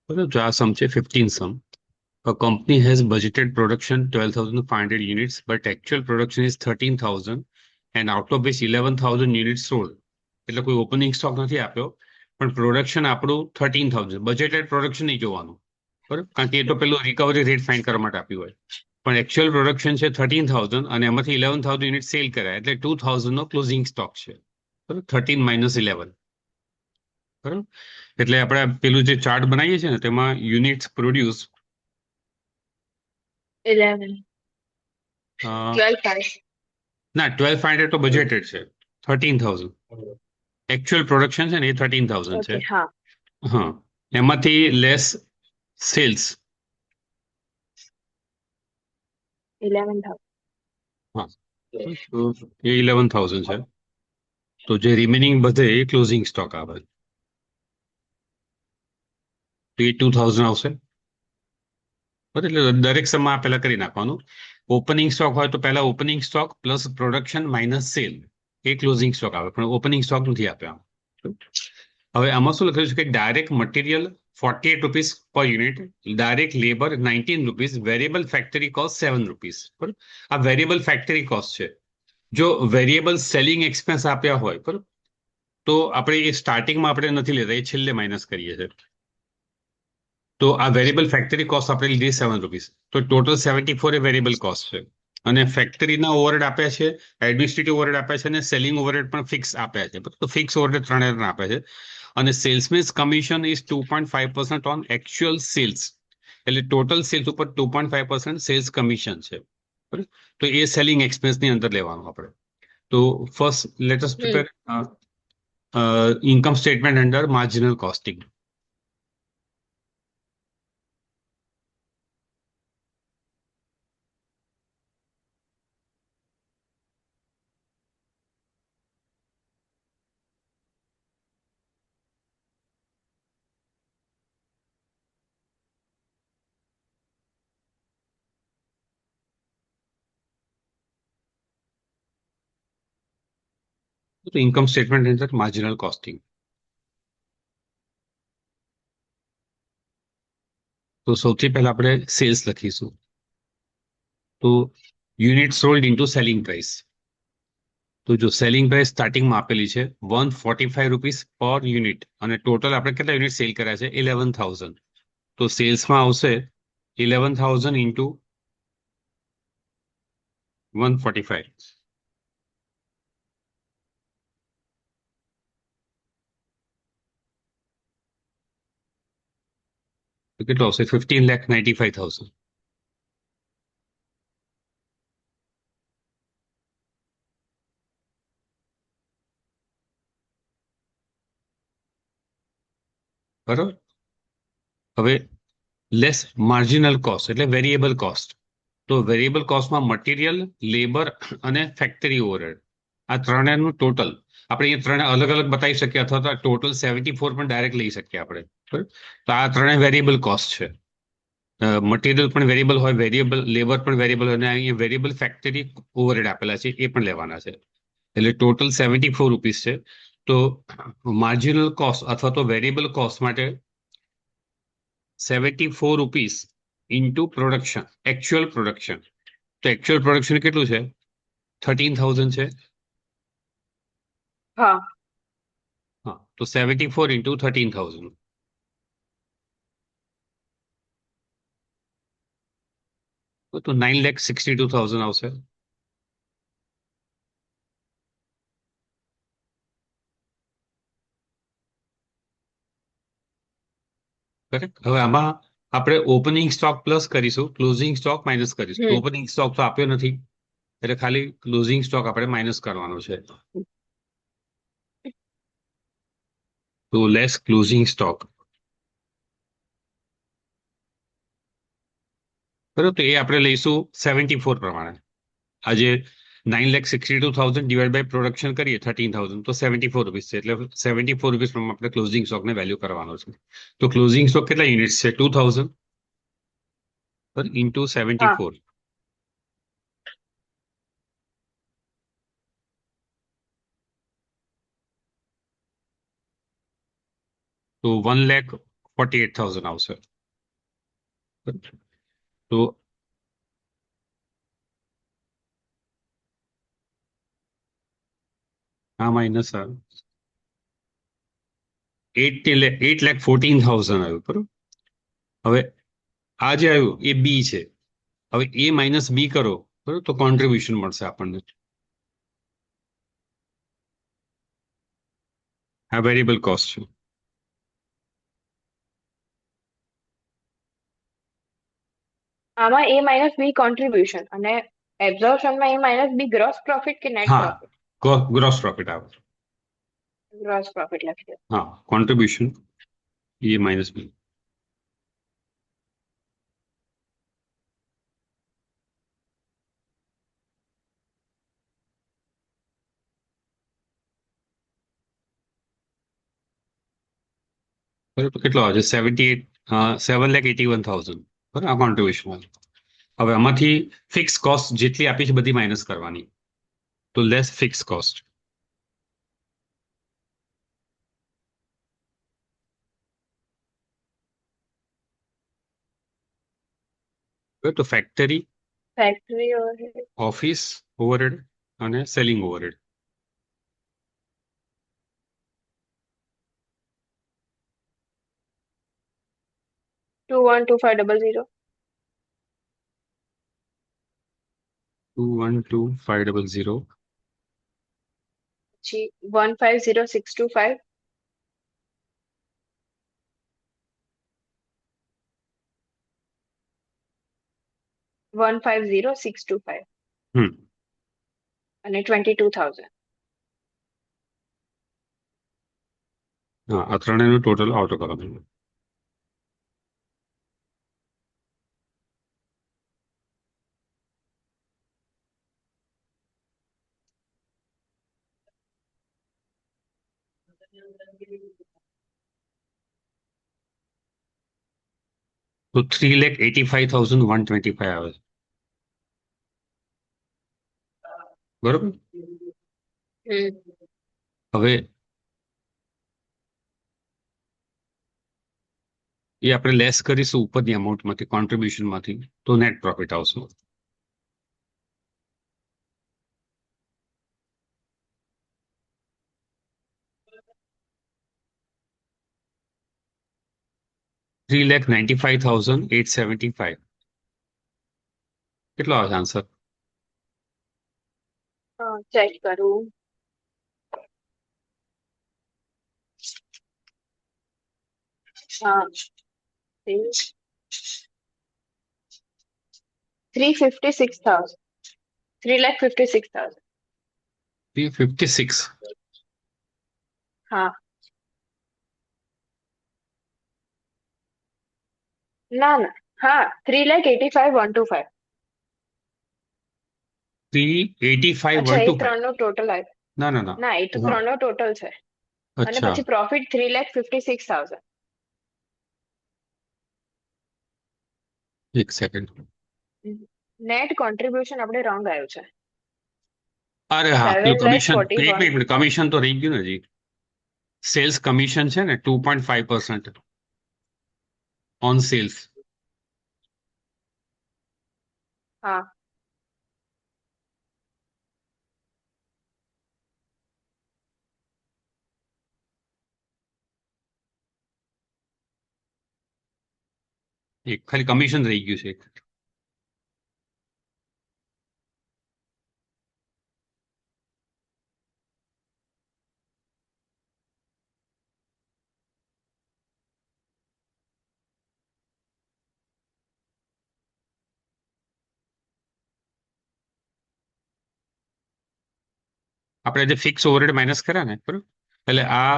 બરાબર જો આ સમ છે 15 સમ. A company has budgeted production 12,500 units, but actual production is 13,000 and out of which 11,000 units sold. એટલે કોઈ ઓપનિંગ સ્ટોક નથી આપ્યો, પણ પ્રોડક્શન આપણું 13,000 બજેટેડ પ્રોડક્શન નહીં જોવાનું, બરાબર, કારણ કે એ તો પેલું રિકવરી રેટ ફાઇન્ડ કરવા માટે આપ્યું હોય. પણ એકચ્યુઅલ પ્રોડક્શન છે 13,000 અને એમાંથી 11,000 યુનિટ સેલ કર્યા એટલે 2,000 નો ક્લોઝિંગ સ્ટોક છે, બરાબર. 13 માઇનસ 11, બરાબર. એટલે આપણે પેલું જે ચાર્ટ બનાવીએ છીએ ને તેમાં યુનિટ્સ પ્રોડ્યુસ 11, 12, 5. ના 12,500 તો બજેટેડ છે, 13,000 એકચ્યુઅલ પ્રોડક્શન છે ને એ 13,000 છે. ઓકે, હા. હા, એમાંથી લેસ સેલ્સ. 11,000. હા, તો એ 11,000 છે. તો જે રિમેનિંગ બધે એ ક્લોઝિંગ સ્ટોક આવે, તો એ 2,000 આવશે, બરાબર. એટલે દરેક સમમાં પહેલા કરી નાખવાનું. ઓપનિંગ સ્ટોક હોય તો પહેલા opening stock plus production minus sale એ ક્લોઝિંગ સ્ટોક આવે, પણ ઓપનિંગ સ્ટોક નથી આપ્યા. હવે આમાં શું લખ્યું છે કે ડાયરેક્ટ મટીરિયલ 48 રૂપીસ પર unit, direct labour 19 rupees, variable factory cost 7 rupees. બરાબર. આ વેરિયેબલ ફેક્ટરી કોસ્ટ છે. જો વેરિયેબલ સેલિંગ એક્સપેન્સ આપ્યા હોય, બરાબર, તો આપણે એ સ્ટાર્ટિંગમાં આપણે નથી લેતા, એ છેલ્લે માઇનસ કરીએ છીએ. તો આ વેરિયેબલ ફેક્ટરી કોસ્ટ આપણે લીધી 7 રૂપીસ, તો ટોટલ 74 એ વેરિયેબલ કોસ્ટ છે. અને ફેક્ટરીના ઓવરહેડ આપ્યા છે, એડમિનિસ્ટ્રેટિવ ઓવરહેડ આપ્યા છે, અને સેલિંગ ઓવરહેડ પણ ફિક્સ આપ્યા છે. તો ફિક્સ ઓવરહેડ 3 આપ્યા છે. અને salesmen's commission is 2.5% on actual sales, એટલે ટોટલ સેલ્સ ઉપર 2.5% સેલ્સ કમિશન છે, બરાબર. તો એ સેલિંગ એક્સપેન્સની અંદર લેવાનું આપણે. તો first let us prepare income statement under marginal costing. તો ઇન્કમ સ્ટેટમેન્ટ અંદર માર્જિનલ કોસ્ટિંગ. તો સૌથી પહેલા આપણે સેલ્સ લખીશું. તો unit sold into selling price. તો જો સેલિંગ પ્રાઇસ સ્ટાર્ટિંગમાં આપેલી છે 145 રૂપીસ પર યુનિટ, અને ટોટલ આપણે કેટલા યુનિટ સેલ કર્યા છે 11,000. તો સેલ્સમાં આવશે 11,000 ઇન્ટુ 145. તો કેટલો આવશે 15,95,000. બરાબર. હવે લેસ માર્જિનલ કોસ્ટ એટલે વેરિયેબલ કોસ્ટ. તો વેરિયેબલ કોસ્ટમાં મટીરિયલ, લેબર અને ફેક્ટરી ઓવરહેડ, આ ત્રણેયનું ટોટલ આપણે અહીંયા ત્રણે અલગ અલગ બતાવી શકીએ, અથવા તો ટોટલ 74 પણ ડાયરેક્ટ લઈ શકીએ આપણે, બરાબર. તો આ ત્રણેય વેરિયેબલ કોસ્ટ છે. મટીરિયલ પણ વેરિયેબલ હોય, વેરિયેબલ લેબર પણ વેરિયેબલ હોય, અને અહીંયા વેરિયેબલ ફેક્ટરી ઓવરહેડ આપેલા છે એ પણ લેવાના છે. એટલે ટોટલ 74 રૂપીસ છે. તો માર્જિનલ કોસ્ટ અથવા તો વેરિયેબલ કોસ્ટ માટે 74 rupees into production, actual production. તો એકચ્યુઅલ પ્રોડક્શન કેટલું છે 13,000 છે. હા. હા, તો 74 ઇન્ટુ 13,000, તો 9,62,000 આવશે. કરેક્ટ. હવે આમાં આપણે ઓપનિંગ સ્ટોક પ્લસ કરીશું, ક્લોઝિંગ સ્ટોક માઇનસ કરીશું. તો ઓપનિંગ સ્ટોક તો આપ્યો નથી, એટલે ખાલી ક્લોઝિંગ સ્ટોક આપણે માઇનસ કરવાનો છે. તો લેસ ક્લોઝિંગ સ્ટોક, બરાબર. તો એ આપણે લઈશું 74 પ્રમાણે. આજે 9,62,000 ડિવાઈડ બાય પ્રોડક્શન કરીએ 13,000, તો 74 રૂપીસ છે. એટલે 74 રૂપીસ પ્રમાણે આપણે ક્લોઝિંગ સ્ટોકને વેલ્યુ કરવાનો છે. તો ક્લોઝિંગ સ્ટોક કેટલા યુનિટ્સ છે 2,000 ઇન્ટુ 74. તો 1,40,000 48,000 આવશે. તો આ માઇનસ આવ્યું 8,14,000 આવ્યું બરોબર. હવે આ જે આવ્યું એ બી છે. હવે એ માઇનસ બી કરો બરોબર તો કોન્ટ્રીબ્યુશન મળશે આપણને. આ વેરિયેબલ કોસ્ટ છે. આમાં એ માઇનસ બી કોન્ટ્રીબ્યુશન અને એબ્ઝોર્પ્શનમાં એ માઇનસ બી ગ્રોસ પ્રોફિટ કે નેટ હા, પ્રોફિટ? ગ્રોસ પ્રોફિટ આવે. ગ્રોસ પ્રોફિટ લખી દો. હા, કોન્ટ્રીબ્યુશન એ માઇનસ બી. બરાબર, કેટલો આવે છે? 7,81,000 બરાબર આ કોન્ટ્રીબ્યુશન. હવે આમાંથી ફિક્સ કોસ્ટ જેટલી આપી છે બધી માઇનસ કરવાની, તો લેસ ફિક્સ કોસ્ટ. તો factory, factory overhead office overhead અને સેલિંગ ઓવરહેડ. 212500. 212,500. પછી 150625. 150625 હમ અને 22,000. હા, આ ત્રણેયનું ટોટલ આઉટ કરવાનું. તો 3,85,125 આવે છે બરોબર. હવે એ આપણે લેસ કરીશું ઉપરની અમાઉન્ટમાંથી, કોન્ટ્રીબ્યુશનમાંથી, તો નેટ પ્રોફિટ આવશે. $3,95,875. કેટલો આવે આન્સર? ચેક કરું. હા, 356,000. 3,56,000. 356. હા, ના ના, હા, 3,85,125. 385,125. અચ્છા, એ ત્રણનો ટોટલ આવ્યો. ના ના ના. ના, એ તો હા, ત્રણનો ટોટલ છે. અને અચ્છા, પછી પ્રોફિટ 3,56,000. એક સેકન્ડ. નેટ કોન્ટ્રીબ્યુશન આપણે રોંગ આવ્યું છે. અરે હા, પેલું 7 lakh કમિશન, 41. એક મિનિટ, કમિશન તો રહી ગયું ને હજી. સેલ્સ કમિશન છે ને 2.5% ઓન સેલ્સ. હા, એક ખાલી કમિશન રહી ગયું છે એક. આપણે જે ફિક્સ ઓવરહેડ માઇનસ કર્યા ને બરોબર, એટલે આ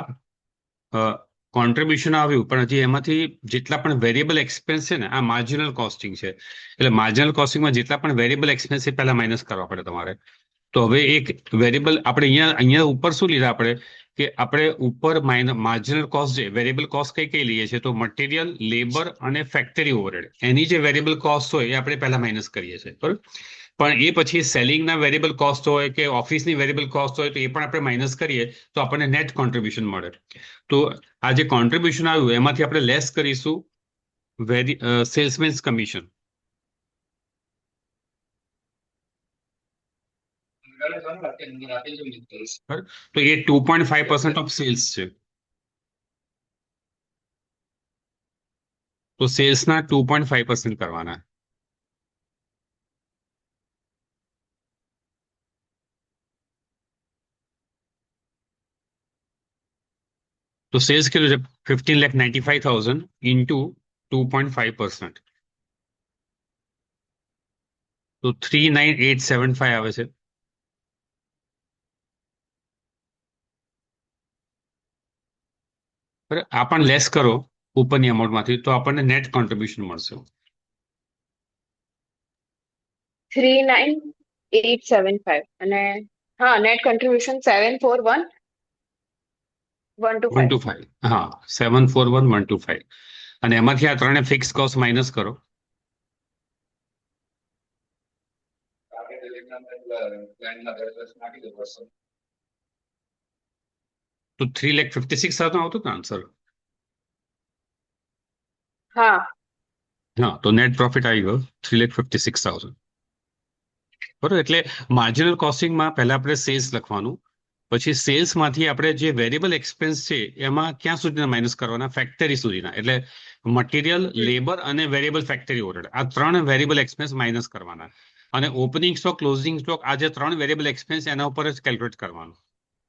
કોન્ટ્રીબ્યુશન આવ્યું, પણ હજી એમાંથી જેટલા પણ વેરિયેબલ એક્સપેન્સ છે ને, આ માર્જિનલ કોસ્ટિંગ છે. એટલે માર્જિનલ કોસ્ટિંગમાં જેટલા પણ વેરિયેબલ એક્સપેન્સ એ પહેલા માઇનસ કરવા પડે તમારે. તો હવે એક વેરિયેબલ આપણે અહીંયા અહીંયા ઉપર શું લીધા આપણે, કે આપણે ઉપર માર્જિનલ કોસ્ટ જે વેરિયેબલ કોસ્ટ કઈ કઈ લઈએ છીએ, તો મટીરિયલ, લેબર અને ફેક્ટરી ઓવરહેડ, એની જે વેરિયેબલ કોસ્ટ હોય એ આપણે પહેલા માઇનસ કરીએ છીએ બરોબર. પણ એ પછી સેલિંગના વેરિયેબલ કોસ્ટ હોય કે ઓફિસની વેરિયેબલ કોસ્ટ હોય તો એ પણ આપણે માઇનસ કરીએ તો આપણને નેટ કોન્ટ્રીબ્યુશન મળે. તો આ જે કોન્ટ્રીબ્યુશન આવ્યું એમાંથી આપણે લેસ કરીશું સેલ્સમેન્સ કમિશન. તો એ 2.5% ઓફ સેલ્સ છે. તો સેલ્સના 2.5% કરવાના. તો સેલ્સ કેટલું છે 15,95,000 ઇન્ટુ 2.5%. તો 39,875 આવે છે. આ પણ લેસ કરો ઉપરની અમાઉન્ટમાંથી તો આપણને નેટ કોન્ટ્રીબ્યુશન મળશે. 39,875 અને હા નેટ કોન્ટ્રીબ્યુશન 741,125. 125. હા, 741,125. અને એમાંથી આ ત્રણે ફિક્સ કોસ્ટ માઇનસ કરો. તો 3,56,000 આવતું ને આન્સર. હા હા, તો નેટ પ્રોફિટ આવી ગયો 3,56,000. બરોબર. એટલે માર્જિનલ કોસ્ટિંગમાં પહેલા આપણે સેલ્સ લખવાનું, પછી સેલ્સમાંથી આપણે જે વેરિયેબલ એક્સપેન્સ છે એમાં ક્યાં સુધીના માઇનસ કરવાના, ફેક્ટરી સુધીના. એટલે મટીરિયલ, લેબર અને વેરિયેબલ ફેક્ટરી ઓવરહેડ, આ ત્રણ વેરિયેબલ એક્સપેન્સ માઇનસ કરવાના. અને ઓપનિંગ સ્ટોક, ક્લોઝિંગ સ્ટોક, આ જે ત્રણ વેરિયેબલ એક્સપેન્સ એના ઉપર જ કેલ્ક્યુલેટ કરવાનું.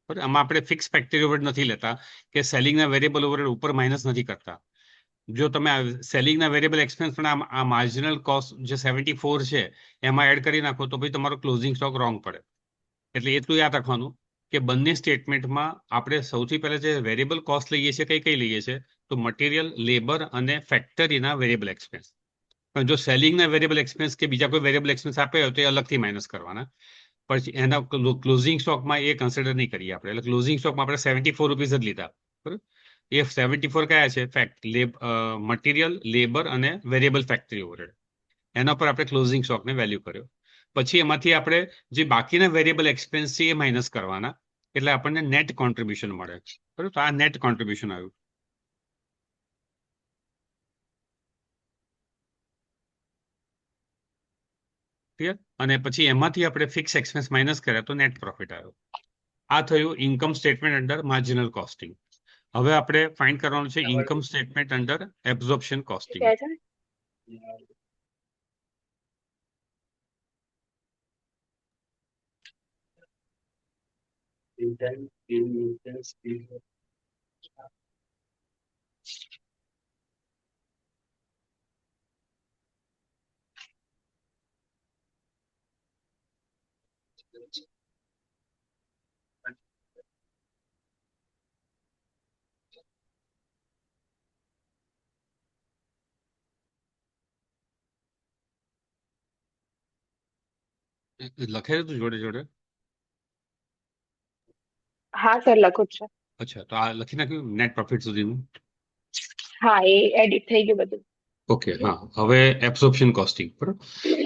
બરાબર. આમાં આપણે ફિક્સ ફેક્ટરી ઓવરહેડ નથી લેતા કે સેલિંગના વેરિયેબલ ઓવરહેડ ઉપર માઇનસ નથી કરતા. જો તમે સેલિંગના વેરિયેબલ એક્સપેન્સ પણ આ માર્જિનલ કોસ્ટ જે 74 છે એમાં એડ કરી નાખો તો પછી તમારો ક્લોઝિંગ સ્ટોક રોંગ પડે. એટલે એટલું યાદ રાખવાનું કે બંને સ્ટેટમેન્ટમાં આપણે સૌથી પહેલા જે વેરિયેબલ કોસ્ટ લઈએ છીએ કઈ લઈએ છીએ, તો મટીરિયલ, લેબર અને ફેક્ટરીના વેરિયેબલ એક્સપેન્સ. પણ જો સેલિંગના વેરિયેબલ એક્સપેન્સ કે બીજા કોઈ વેરિયેબલ એક્સપેન્સ આપે હોય તો એ અલગથી માઇનસ કરવાના. પછી એના ક્લોઝિંગ સ્ટોકમાં એ કન્સિડર નહીં કરીએ આપણે. એટલે ક્લોઝિંગ સ્ટોકમાં આપણે 74 રૂપીસ જ લીધા. બરાબર. એ 74 કયા છે? મટીરિયલ, લેબર અને વેરિયેબલ ફેક્ટરી ઓવરહેડ. એના પર આપણે ક્લોઝિંગ સ્ટોકને વેલ્યુ કર્યો. પછી એમાંથી આપણે જે બાકીના વેરિયેબલ એક્સપેન્સ છે એ માઇનસ કરવાના. એટલે આપણને નેટ કોન્ટ્રીબ્યુશન મળે. બરાબર. તો આ નેટ કોન્ટ્રીબ્યુશન આવ્યું. ક્લિયર? અને પછી એમાંથી આપણે ફિક્સ એક્સપેન્સ માઇનસ કર્યા તો નેટ પ્રોફિટ આવ્યો. આ થયું income statement under marginal costing. હવે આપણે ફાઇન્ડ કરવાનું છે income statement under absorption costing. કહે છે લખેલું તું જોડે જોડે? હા સર લખું જ છે. અચ્છા, તો આ લખી નાખ્યું નેટ પ્રોફિટ સુધીનું? હા એ એડિટ થઈ ગયું બધું. ઓકે. હા, હવે એબ્સોર્પ્શન કોસ્ટિંગ. બરાબર.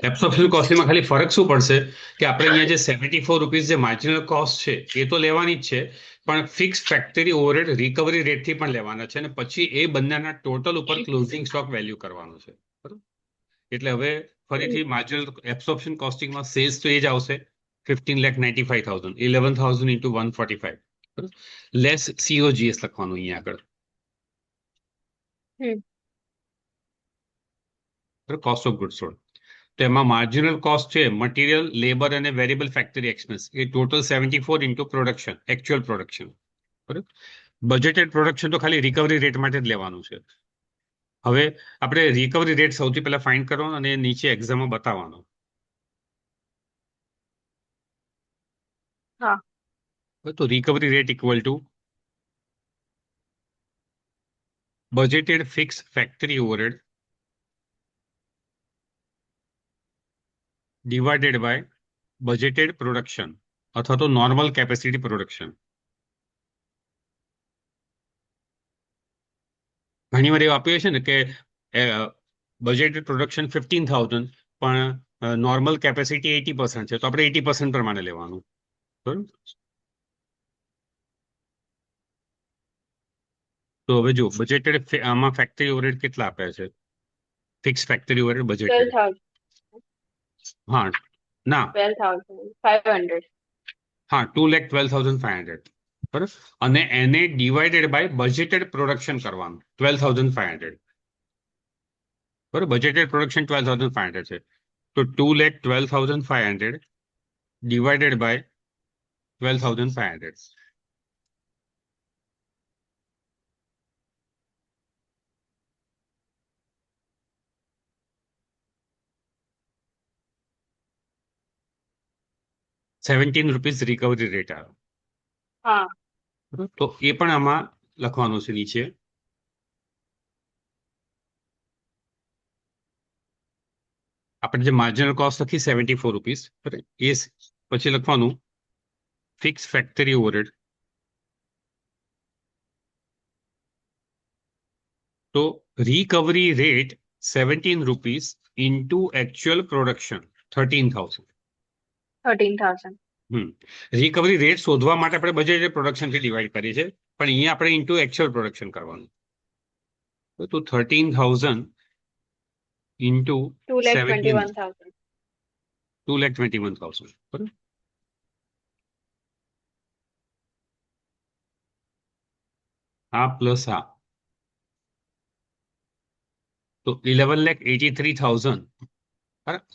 એબ્સોર્પ્શન કોસ્ટિંગમાં ખાલી ફરક શું પડશે કે આપણે અહીંયા જે 74 રૂપીસ જે માર્જિનલ કોસ્ટ છે એ તો લેવાની જ છે, પણ ફિક્સ ફેક્ટરી ઓવરહેડ રિકવરી રેટથી પણ લેવાના છે. અને પછી એ બંનેના ટોટલ ઉપર ક્લોઝિંગ સ્ટોક વેલ્યુ કરવાનું છે. બરાબર. એટલે હવે ફરીથી માર્જિનલ એબ્સોર્પ્શન કોસ્ટિંગમાં સેલ્સ તો એ જ આવશે 15,95,000, 11,000 ઇન્ટુ 145. બરાબર. લેસ COGS લખવાનું અહીંયા આગળ. Cost of goods sold. તો એમાં માર્જિનલ કોસ્ટ છે મટીરિયલ, લેબર અને વેરિયેબલ ફેક્ટરી એક્સપેન્સ, એ total 74 into production, actual production. બરાબર. બજેટેડ પ્રોડક્શન તો ખાલી રિકવરી રેટ માટે જ લેવાનું છે. હવે આપણે રિકવરી રેટ સૌથી પહેલા ફાઇન્ડ કરવાનો અને નીચે એક્ઝામમાં બતાવવાનો. હા તો recovery rate equal to budgeted fix factory overhead divided by budgeted production અથવા તો નોર્મલ કેપેસિટી પ્રોડક્શન. ઘણી વાર એવું આપ્યું છે ને કે બજેટેડ પ્રોડક્શન 15,000 પણ નોર્મલ કેપેસિટી 80% છે તો આપણે 80% પ્રમાણે લેવાનું. બરાબર. તો હવે જો બજેટેડ આમાં ફેક્ટરી ઓવરહેડ કેટલા આપ્યા છે? Fix factory overhead budgeted. 12,000. હા ના 12,500. હા 2,12,500. બરાબર. અને એને ડિવાઇડેડ બાય બજેટેડ પ્રોડક્શન કરવાનું 12,500. બરાબર. બજેટેડ પ્રોડક્શન 12,500 છે તો 2,12,500 ડિવાઇડેડ બાય 12,500. ₹17 રિકવરી રેટ આવે. હા. બરાબર. તો એ પણ આમાં લખવાનું છે નીચે. આપણે જે માર્જિનલ કોસ્ટ લખી ₹74, બરાબર, એ પછી લખવાનું ફિક્સ ફેક્ટરી ઓવરહેડ. તો recovery rate ₹17 into actual production 13,000. 13,000. Recovery rate શોધવા માટે આપણે બજેટેડ પ્રોડક્શનથી ડિવાઈડ કરીએ છીએ પણ અહીંયા આપણે ઇન્ટુ એકચ્યુઅલ પ્રોડક્શન કરવાનું. તો 13,000 ઇન્ટુ 17, 2,21,000. 2,21,000. બરાબર. આ પ્લસ આ તો 11,83,000.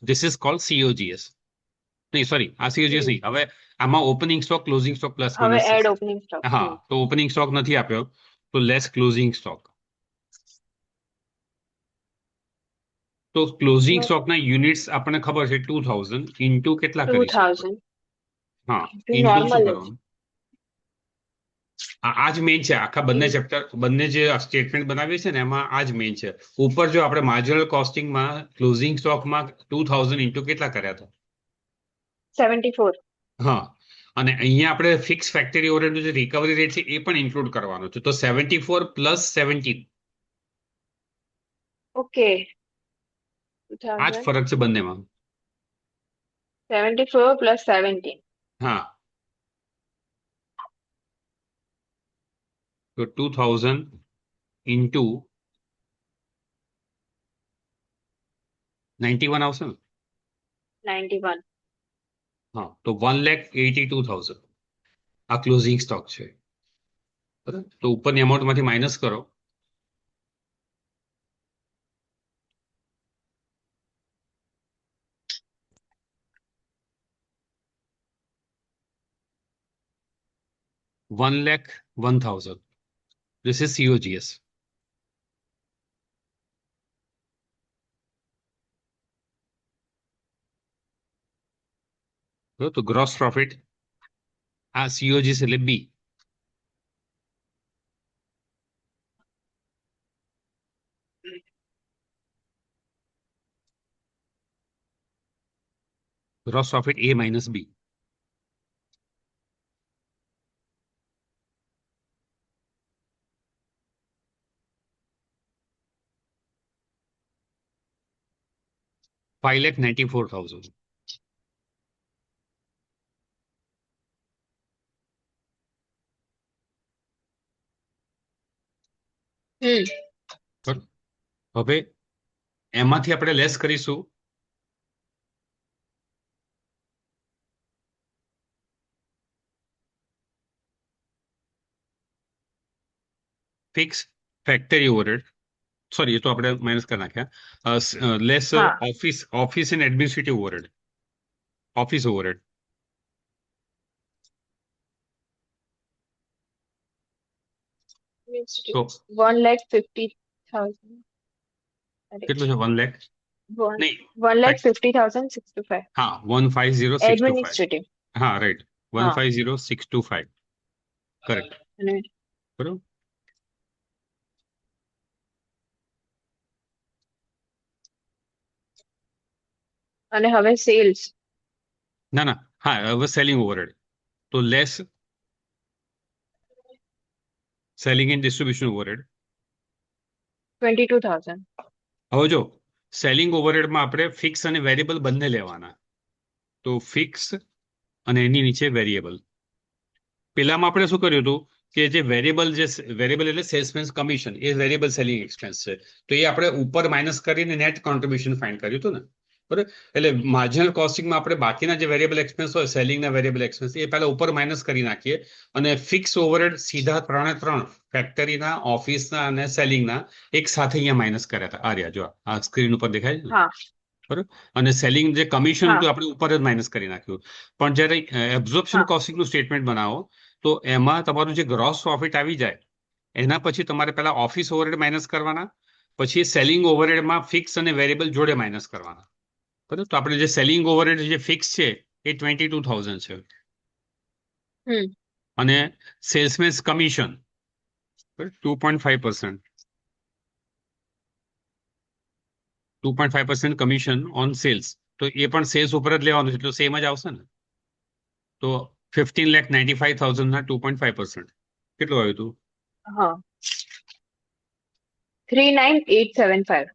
This is called COGS. નહીં સોરી, આ COGS નહીં. હવે આમાં opening stock closing stock plus હવે માઇનસ. Add opening stock. હા તો ઓપનિંગ સ્ટોક નથી આપ્યો તો લેસ ક્લોઝિંગ સ્ટોક. તો ક્લોઝિંગ સ્ટોકના યુનિટ્સ આપણને ખબર છે 2,000 ઇન્ટુ કેટલા કરીશું? 2,000. હા ઇન્ટુ શું નોર્મલ જ. કરવાનું? આ જ મેઇન છે આખા બંને ચેપ્ટર, બંને જે સ્ટેટમેન્ટ બનાવીએ છે ને એમાં આ જ મેઇન છે. ઉપર જો આપણે માર્જિનલ કોસ્ટિંગમાં ક્લોઝિંગ સ્ટોકમાં 2,000 ઇન્ટુ કેટલા કર્યા હતા? 74. હા અને અહીંયા આપણે ફિક્સ ફેક્ટરી ઓવરહેડનું જે રિકવરી રેટ છે એ પણ ઇન્ક્લુડ કરવાનો છે તો 74 પ્લસ 17. ઓકે. આ જ ફરક છે બંનેમાં. 74 પ્લસ 17. હા તો 2,000 ઇન્ટુ 91 આવશે ને? 91. હા તો 1,82,000 આ ક્લોઝિંગ સ્ટોક છે. બરાબર. તો ઉપરની અમાઉન્ટમાંથી માઇનસ કરો. $1,01,000. This is COGS. તો ગ્રોસ પ્રોફિટ આ COGS એટલે બી. ગ્રોસ પ્રોફિટ A માઇનસ બી. $5,94,000. બરાબર. હવે એમાંથી આપણે લેસ કરીશું ફિક્સ ફેક્ટરી ઓવરહેડ. સોરી એ તો આપણે માઇનસ કરી નાખ્યા. લેસ હા. Office and administrative overhead. Office overhead તો 1,50,000. કેટલું છે? 1 લાખ નહીં 1,50,625. હા 150,625. એડમિનિસ્ટ્રેટિવ. હા રાઈટ હા. 150,625. કરેક્ટ. અને બરોબર. અને હવે સેલ્સ. ના ના હા હવે સેલિંગ ઓવરહેડ તો less selling and distribution overhead. 22,000. હવે જો સેલિંગ ઓવરહેડમાં આપણે ફિક્સ અને વેરિયેબલ બંને લેવાના. તો ફિક્સ અને એની નીચે વેરિયેબલ. પેલામાં આપણે શું કર્યું હતું કે જે વેરિયેબલ એટલે સેલ્સમેન કમિશન, એ વેરિયેબલ સેલિંગ એક્સપેન્સ છે. તો એ આપણે ઉપર માઇનસ કરીને નેટ કોન્ટ્રીબ્યુશન ફાઇન્ડ કર્યું હતું ને, બરાબર. એટલે માર્જિનલ કોસ્ટિંગમાં આપણે બાકીના જે વેરિયેબલ એક્સપેન્સ હોય, સેલિંગના વેરિયેબલ એક્સપેન્સ, એ પહેલા ઉપર માઇનસ કરી નાખીએ અને ફિક્સ ઓવરહેડ સીધા 3 ફેક્ટરીના, ઓફિસના અને સેલિંગના એક સાથે અહીંયા માઇનસ કર્યા હતા. આ રહ્યા, જો આ સ્ક્રીન ઉપર દેખાય છે ને, હા બરાબર. અને સેલિંગ જે કમિશન હા હતું આપણે ઉપર જ માઇનસ કરી નાખ્યું. પણ જ્યારે એબ્ઝોર્પ્શન હા કોસ્ટિંગનું સ્ટેટમેન્ટ બનાવો તો એમાં તમારું જે ગ્રોસ પ્રોફિટ આવી જાય એના પછી તમારે પહેલા ઓફિસ ઓવરહેડ માઇનસ કરવાના, પછી સેલિંગ ઓવરહેડમાં ફિક્સ અને વેરિયેબલ જોડે માઇનસ કરવાના, બરાબર. તો આપણે જે સેલિંગ ઓવરહેડ જે ફિક્સ છે એ 22,000 છે, હમ અને salesmen's commission 2.5%, 2.5% commission on cells. તો એ પણ સેલ્સ ઉપર જ લેવાનું છે, એટલે સેમ જ આવશે ને. તો 15,95,000 ના 2.5% કેટલું આવ્યું હતું? હા 39,875.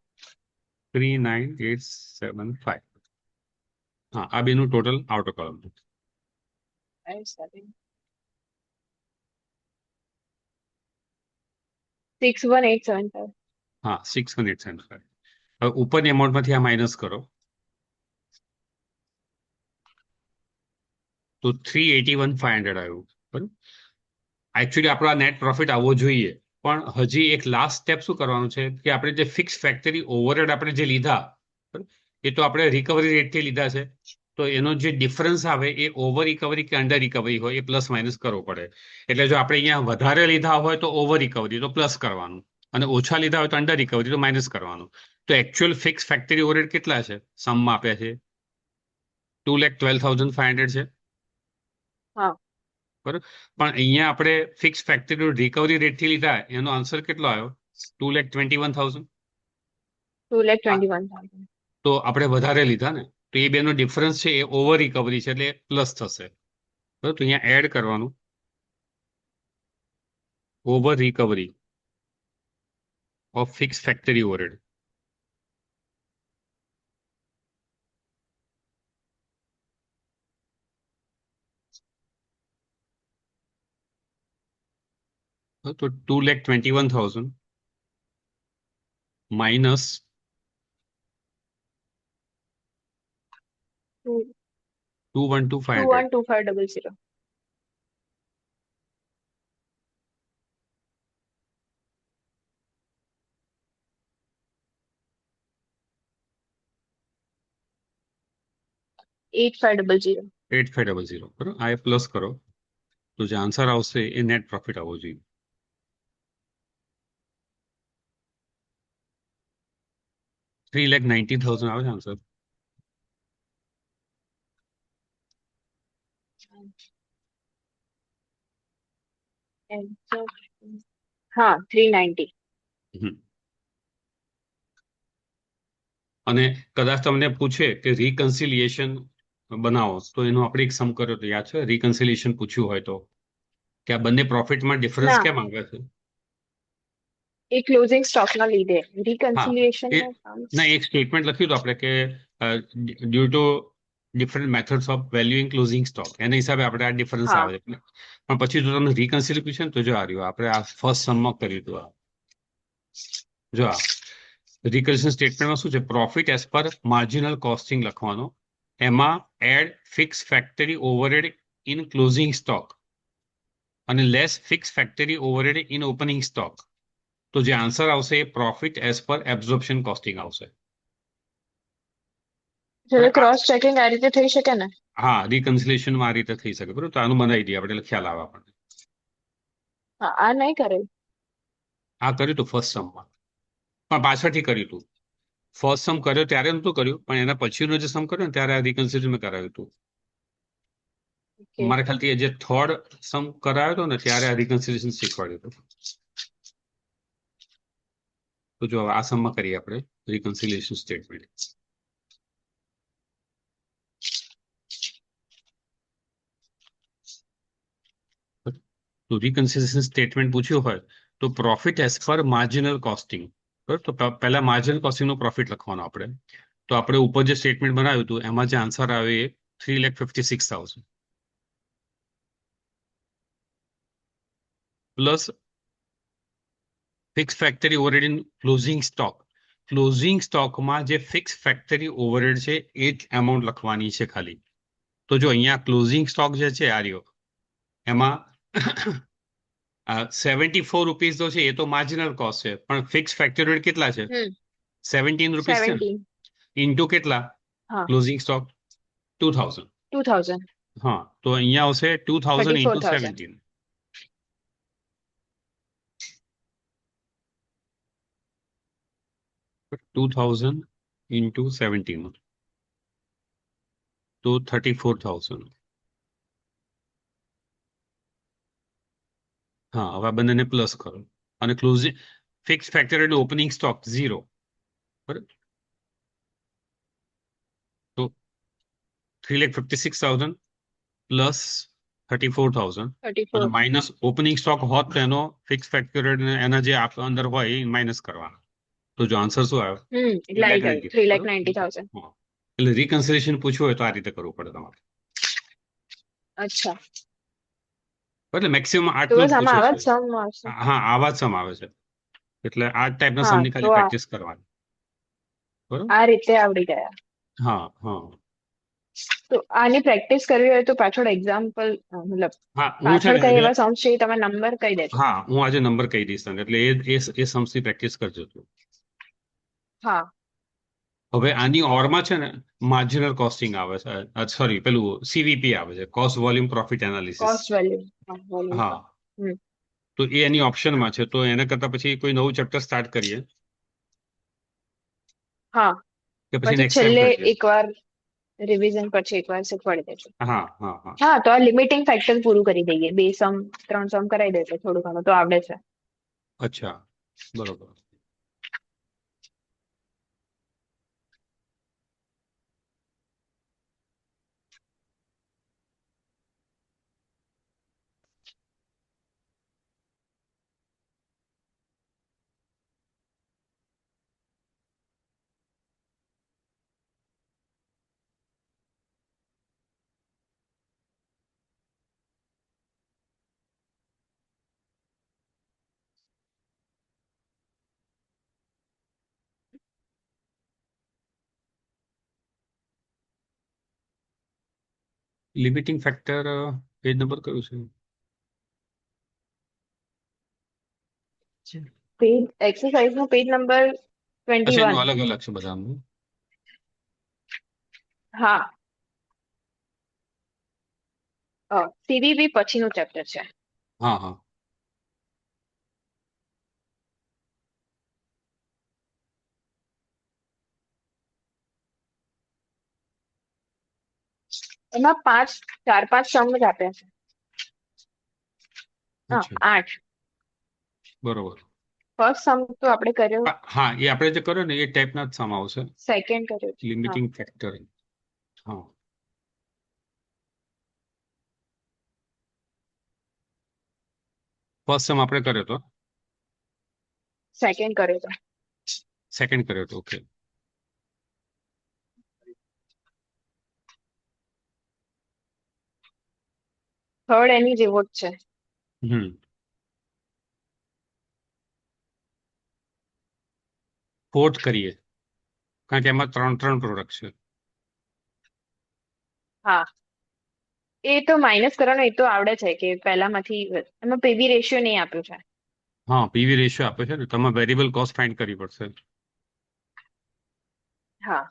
39,875. હા, આ બેનું ટોટલ આઉટર કોલમ. 61,875. હા, 6,875. હવે ઉપરની એમાઉન્ટમાંથી આ માઇનસ કરો તો 381,500 આવ્યું, બરાબર. એકચ્યુઅલી આપણો આ નેટ પ્રોફિટ આવવો જોઈએ, પણ હજી એક લાસ્ટ સ્ટેપ શું કરવાનું છે કે આપણે જે ફિક્સ ફેક્ટરી ઓવરહેડ આપણે જે લીધા, બરાબર, એ તો આપણે રિકવરી રેટથી લીધા છે. તો એનો જે ડિફરન્સ આવે એ ઓવર રિકવરી કે અંડર રિકવરી હોય એ પ્લસ માઇનસ કરવો પડે. એટલે જો આપણે અહીંયા વધારે લીધા હોય તો ઓવર રિકવરી, તો પ્લસ કરવાનું, અને ઓછા લીધા હોય તો અંડર રિકવરી, તો માઇનસ કરવાનું. તો એકચ્યુઅલ ફિક્સ ફેક્ટરી ઓવરહેડ કેટલા છે સમમાં આપ્યા છે? 2,12,500 છે, હા બરાબર. પણ અહીંયા આપણે ફિક્સ ફેક્ટરી રિકવરી રેટથી લીધા, એનો આન્સર કેટલો આવ્યો? 2,21,000. 2,21,000. તો આપણે વધારે લીધા ને, તો એ બેનો ડિફરન્સ છે એ ઓવર રિકવરી છે, એટલે પ્લસ થશે, બરાબર. તો અહીંયા એડ કરવાનું over recovery of fix factory overhead. તો 2,21,000 minus 21,200. 21,2500. Eight five double zero. 8,500, બરાબર. આ પ્લસ કરો તો જે આન્સર આવશે એ નેટ પ્રોફિટ આવવો જોઈએ. 3,90,000 આવે છે આન્સર. હા 390. અને કદાચ તમને પૂછે કે રિકન્સિલિયેશન બનાવો તો એનો આપણે એક સમ કર્યો તો યાદ છે? રિકન્સિલિયેશન પૂછ્યું હોય તો કે આ બંને પ્રોફિટમાં ડિફરન્સ ના કેમ આવે છે? એ ક્લોઝિંગ સ્ટોક ના લીધે હા, રિકન્સિલિયેશન એ નું કામ. ના, એક સ્ટેટમેન્ટ લખ્યું હતું આપણે કે due to different methods of valuing closing stock, એના હિસાબે આપણે આ ડિફરન્સ હા આવે છે. પણ પછી જો તમને રિકન્સિલ પૂછે ને તો જો આ રહ્યું, આપણે આ ફર્સ્ટ સમમાં કર્યું હતું. જો આ રિકન્સિલ સ્ટેટમેન્ટમાં શું છે? Profit as per marginal costing લખવાનો, એમાં add fix factory overhead in closing stock અને less fix factory overhead in opening stock. તો જે આન્સર આવશે એ profit as per absorption costing આવશે. જો ક્રોસ ચેકિંગ આ રીતે થઈ શકે ને. હા, રિકન્સિલેશનમાં આ રીતે થઈ શકે, બરોબર. તો આનું બનાવી દઈએ આપણે, એટલે ખ્યાલ આવે આપણને. હા આ નહીં કરે. આ કર્યું હતું ફર્સ્ટ સમમાં, પણ પાછળથી કર્યું હતું. ફર્સ્ટ સમ કર્યો ત્યારે નતું કર્યું, પણ એના પછીનો જે સમ કર્યો ને ત્યારે આ રિકન્સિલેશન કરાવ્યું હતું. ઓકે મારા ખ્યાલથી જે થર્ડ સમ કરાયો હતો ને ત્યારે આ રિકન્સિલેશન શીખવાડ્યું હતું. તો જો આ સમમાં કરીએ આપણે રિકન્સિલેશન સ્ટેટમેન્ટ. તો રિકન્સિલેશન સ્ટેટમેન્ટ પૂછ્યું હોય તો profit as per marginal costing, બરાબર. તો પહેલા માર્જિનલ કોસ્ટિંગનો પ્રોફિટ લખવાનો આપણે. તો આપણે ઉપર જે સ્ટેટમેન્ટ બનાવ્યું હતું એમાં જે આન્સર આવે એ 3,56,000 plus fix factory overhead in closing stock. Closing સ્ટોકમાં જે ફિક્સ ફેક્ટરી ઓવરહેડ છે એ જ એમાઉન્ટ લખવાની છે ખાલી. તો જો અહીંયા ક્લોઝિંગ સ્ટોક જે છે આ રહ્યો એમાં ₹74 તો છે, એ તો માર્જિનલ કોસ્ટ છે, પણ ફિક્સ ફેક્ટરી કેટલા છે? હમ ₹17 છે ને, 17. ઇન્ટુ કેટલા? હા, ક્લોઝિંગ સ્ટોક 2000. 2000. હા, તો અહીંયા આવશે 2000 ઇન્ટુ 34,000. 17. 2000 ઇન્ટુ 17 તો 34,000. હા, હવે આ બંનેને પ્લસ કરો અને ક્લોઝિંગ ફિક્સ ફેક્ટર એટલે ઓપનિંગ સ્ટોક 0. બરાબર. તો 3,56,000 પ્લસ 34,000 અને 34. માઇનસ ઓપનિંગ સ્ટોક હોત તો એનો ફિક્સ ફેક્ટર એના જે અંદર હોય એ માઇનસ કરવાનો. તો જો આન્સર શું આવ્યો? એટલે થ્રી આવી લેખ ગયું નાઇન્ટી 3,90,000. હા. એટલે રિકન્સિલેશન પૂછવું હોય તો આ રીતે કરવું પડે તમારે. અચ્છા, એટલે મેક્સિમમ તો આટલું બસ જ આમાં પૂછે આવા છે. જ સમ આવશે. હા, આવા જ સમ આવે છે. એટલે આ ટાઈપના હા, સમની તો ખાલી પ્રેક્ટિસ કરવાની. બરોબર. આ રીતે આવડી ગયા. હા હા તો આની પ્રેક્ટિસ કરવી હોય તો પાછળ એક્ઝામ્પલ, મતલબ હા. હું છે પાછળ ને કઈ એટલે એવા સોંગ્સ છે એ તમે નંબર કહી દેજો. હા, હું આજે નંબર કહી દઈશ તને, એટલે એ સમથી પ્રેક્ટિસ કરજો તું. હા, હવે આની ઓરમાં છે ને માર્જિનલ કોસ્ટિંગ આવે છે, સોરી પેલું સીવીપી આવે છે, cost volume profit analysis. Cost value. હા, વોલ્યુમ. હા, હમ તો એ એની ઓપ્શનમાં છે, તો એના કરતા પછી કોઈ નવું ચેપ્ટર સ્ટાર્ટ કરીએ હા, કે પછી પછી નેક્સ્ટ ટાઈમ છેલ્લે કરીએ? એકવાર રિવિઝન પછી એકવાર શીખવાડી દેજો. હા હા હા. હા, તો આ લિમિટિંગ ફેક્ટર પૂરું કરી દઈએ, 2 સમ 3 સમ કરાવી દેજો, થોડું ઘણું તો આવડે છે. અચ્છા, બરોબર. લિમિટિંગ ફેક્ટર પેજ નંબર કયું છે? પેજ એક્સરસાઇઝ નો પેજ નંબર અચ્છા, 21. એનું અલગ અલગ છે બધાનું. હા, સીવીબી પછીનું ચેપ્ટર છે. હા હા. એમાં 4-5 સમ જ આપ્યા છે. હા, અચ્છા, 8. બરોબર. ફર્સ્ટ સમ તો આપણે કર્યો. હા, એ આપણે જે કર્યો ને એ ટાઈપના જ સમ આવશે. સેકન્ડ કર્યો છે. હા, લિમિટિંગ ફેક્ટર. હા, ફર્સ્ટ સમ આપણે કર્યો તો, સેકન્ડ કર્યો છે. સેકન્ડ કર્યો તો, ઓકે. થર્ડ એની જેવો જ છે. હમ. ફોર્થ કરીએ કારણ કે એમાં ત્રણ ત્રણ પ્રોડક્ટ છે. હા, એ તો માઇનસ કરવાનો એ તો આવડે છે કે પહેલામાંથી એમાં પીવી રેશિયો નહીં આપ્યું છે. હા, પીવી રેશિયો આપે છે ને, તમારે વેરિયેબલ કોસ્ટ ફાઇન્ડ કરવી પડશે. હા,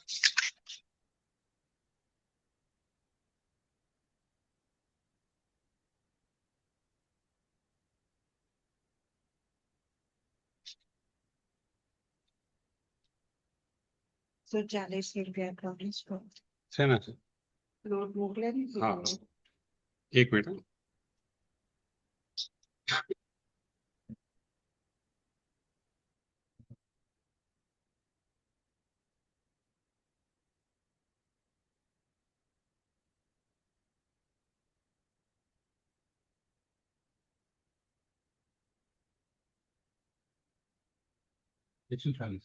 છે ને? હા, એક મિનિટ. 140